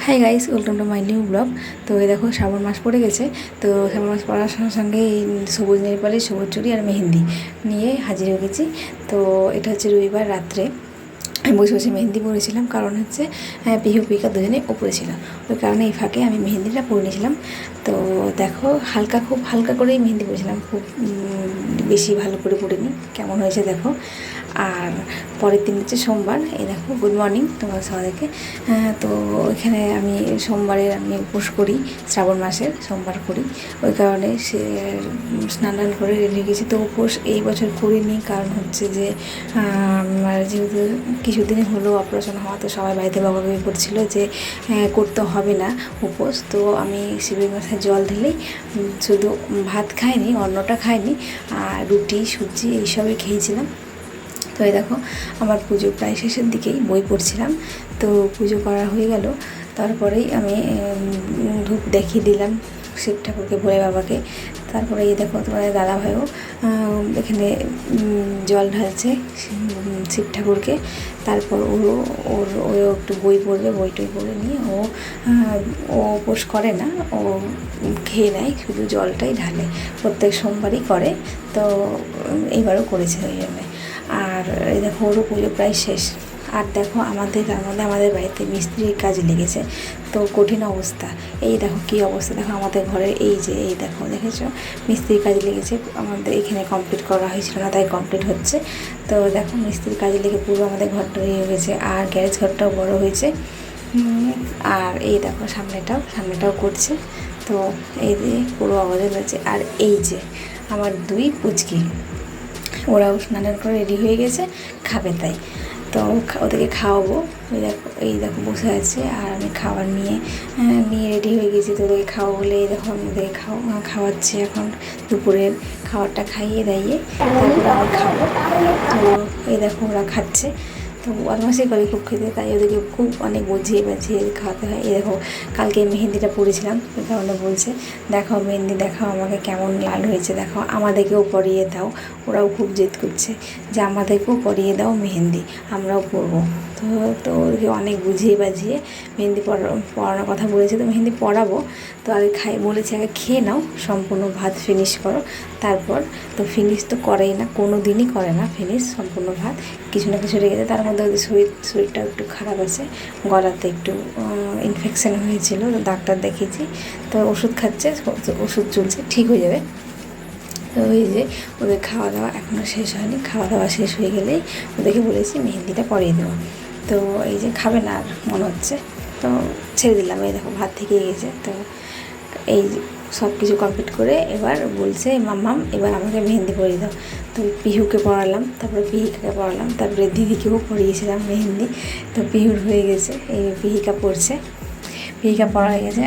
Hi guys, welcome to my new blog. তো এই দেখো শ্রাবণ মাস পড়ে গেছে। তো শ্রাবণ মাস পড়ার সঙ্গে সঙ্গে এই সবুজ নেল পালিশ, সবুজ চুড়ি আর মেহেন্দি নিয়ে হাজির হয়ে গেছি। তো এটা হচ্ছে রবিবার রাত্রে আমি বসে বসে মেহেন্দি পরেছিলাম, কারণ হচ্ছে পিহু পিকা দুজনে উপরে ছিল, ওই কারণে এই ফাঁকে আমি মেহেন্দিটা পরে নিয়েছিলাম। তো দেখো খুব হালকা করেই মেহেন্দি পরেছিলাম, খুব বেশি ভালো করে পড়িনি। কেমন হয়েছে দেখো। আর পরের দিন হচ্ছে সোমবার। এই দেখো, গুড মর্নিং তোমার সবাইকে। তো ওইখানে আমি আমি উপোস করি, শ্রাবণ মাসের সোমবার করি, ওই কারণে স্নান করে রেডি গেছি। তো উপোস এই বছর করিনি, কারণ হচ্ছে যে আমার যেহেতু কিছুদিন হলো অপারেশন হওয়া, তো সবাই বাড়িতে বকাবকি করছিল যে করতে হবে না উপোস। তো আমি শিবের মাথায় জল ঢেলেই শুধু ভাত খাইনি, অন্নটা খাইনি, আর রুটি সুজি এইসবই খেয়েছিলাম। তো এই দেখো, আমার পুজো প্রায় শেষের দিকেই, বই পড়ছিলাম। তো পুজো করা হয়ে গেল, তারপরেই আমি ধূপ দেখিয়ে দিলাম শিব ঠাকুরকে, ভোলে বাবাকে। তারপরে এই দেখো, তোমাদের দাদাভাইও এখানে জল ঢালছে শিব ঠাকুরকে। তারপর ও একটু বই পড়বে, বইটই পড়ে নিয়ে ও উপোস করে না, ও খেয়ে নেয়, শুধু জলটাই ঢালে, প্রত্যেক সোমবারই করে। তো এইবারও করেছে ওই জন্যে। আর এই দেখো, ওরও পুজো প্রায় শেষ। আর দেখো, তার মধ্যে আমাদের বাড়িতে মিস্ত্রির কাজ লেগেছে, তো কঠিন অবস্থা। এই দেখো কী অবস্থা, দেখো আমাদের ঘরের এই দেখো, দেখেছো, মিস্ত্রির কাজ লেগেছে। আমাদের এখানে কমপ্লিট করা হয়েছিল না, তাই কমপ্লিট হচ্ছে। তো দেখো, মিস্ত্রির কাজে লেগে পুরো আমাদের ঘরটা হয়ে গেছে, আর গ্যারেজ ঘরটাও বড় হয়েছে। আর এই দেখো, সামনেটাও করছে। তো এই দিয়ে পুরো অবদান হয়েছে। আর এই যে আমার দুই পুচকি, ওরাও স্নান করে রেডি হয়ে গেছে, খাবে তাই। তো ওদেরকে খাওয়াবো। এই দেখো বসে আছে, আর আমি খাবার নিয়ে রেডি হয়ে গেছি। তো ওদেরকে খাওয়া বলে এই দেখো আমি ওদেরকে খাওয়াচ্ছি। এখন দুপুরের খাবারটা খাইয়ে দাইয়ে তারপরে আমি খাবো। তো এই দেখো ওরা খাচ্ছে। তো বদমাশি করে খুব খেতে, তাই ওদেরকে খুব অনেক বুঝিয়ে খাওয়াতে হয়। এই দেখো, কালকে মেহেন্দিটা পরেছিলাম, ওই কারণে বলছে দেখাও মেহেন্দি, দেখাও আমাকে কেমন লাল হয়েছে, দেখাও, আমাদেরকেও পরিয়ে দাও। ওরাও খুব জেদ করছে যে আমাদেরকেও পরিয়ে দাও মেহেন্দি, আমরাও পরবো। তো ওদেরকে অনেক বুঝিয়ে মেহেন্দি পড়ানোর কথা বলেছে। তো মেহেন্দি পড়াবো, তো আগে বলেছে আগে খেয়ে নাও, সম্পূর্ণ ভাত ফিনিশ করো, তারপর। তো ফিনিশ তো করেই না, কোনো দিনই করে না ফিনিশ সম্পূর্ণ ভাত, কিছু না কিছু রেখে দেয়। তার মধ্যে ওদের শরীরটা একটু খারাপ আছে, গলাতে একটু ইনফেকশান হয়েছিল, তো ডাক্তার দেখিয়েছি। তো ওষুধ খাচ্ছে, ওষুধ চলছে, ঠিক হয়ে যাবে। তো ওই যে ওদের খাওয়া দাওয়া এখনও শেষ হয়নি, খাওয়া দাওয়া শেষ হয়ে গেলেই ওদেরকে বলেছি মেহেন্দিটা পরিয়ে দেবো। তো এই যে খাবে না আর মনে হচ্ছে, তো ছেড়ে দিলাম। এই দেখো ভাত থেকে গেছে। তো এই সব কিছু কমপ্লিট করে এবার বলছে মাম্মাম এবার আমাকে মেহেন্দি পরিয়ে দাও। তো পিহুকে পড়ালাম, তারপরে পিহিকাকে পড়ালাম, তারপরে দিদিকেও পরিয়েছিলাম মেহেন্দি। তো পিহুর হয়ে গেছে, এই পিহিকা পড়ছে, পিহিকা পড়া হয়ে গেছে।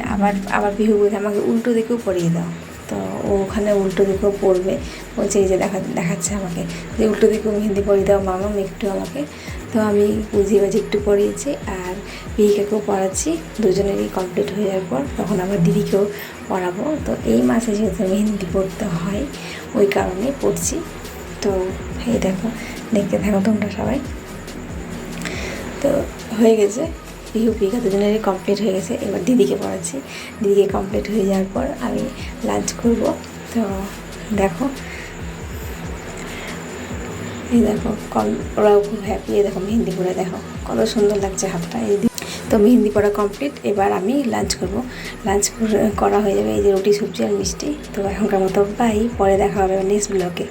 আবার পিহু বলছে আমাকে উল্টো দিকেও পরিয়ে দাও। তো ও ওখানে উল্টো দিকেও পড়বে, বলছে এই যে দেখাচ্ছে আমাকে যে উল্টো দিকেও মেহেন্দি পরিয়ে দাও মামাম একটু আমাকে। তো আমি বুঝিয়ে একটু পড়িয়েছি, আর পিহিকাকেও পড়াচ্ছি। দুজনেরই কমপ্লিট হয়ে যাওয়ার পর তখন আবার দিদিকেও পড়াবো। তো এই মাসে যেহেতু মেহেন্দি পড়তে হয়, ওই কারণে পড়ছি। তো এই দেখো, দেখতে থাকো তোমরা সবাই। তো হয়ে গেছে, পিহু পিকা দুজনেরই কমপ্লিট হয়ে গেছে। এবার দিদিকে পড়াচ্ছি, দিদিকে কমপ্লিট হয়ে যাওয়ার পর আমি লাঞ্চ করব। তো দেখো, এই দেখো ওরাও খুব হ্যাপি। এই দেখো মেহেন্দি পরে দেখো কত সুন্দর লাগছে হাতটা। তো মেহেন্দি পরা কমপ্লিট, এবার আমি লাঞ্চ করব। লাঞ্চ করা হয়ে যাবে, এই যে রুটি সবজি আর মিষ্টি। তো এখনকার মতো বাই, পরে দেখা হবে নেক্সট ব্লগে।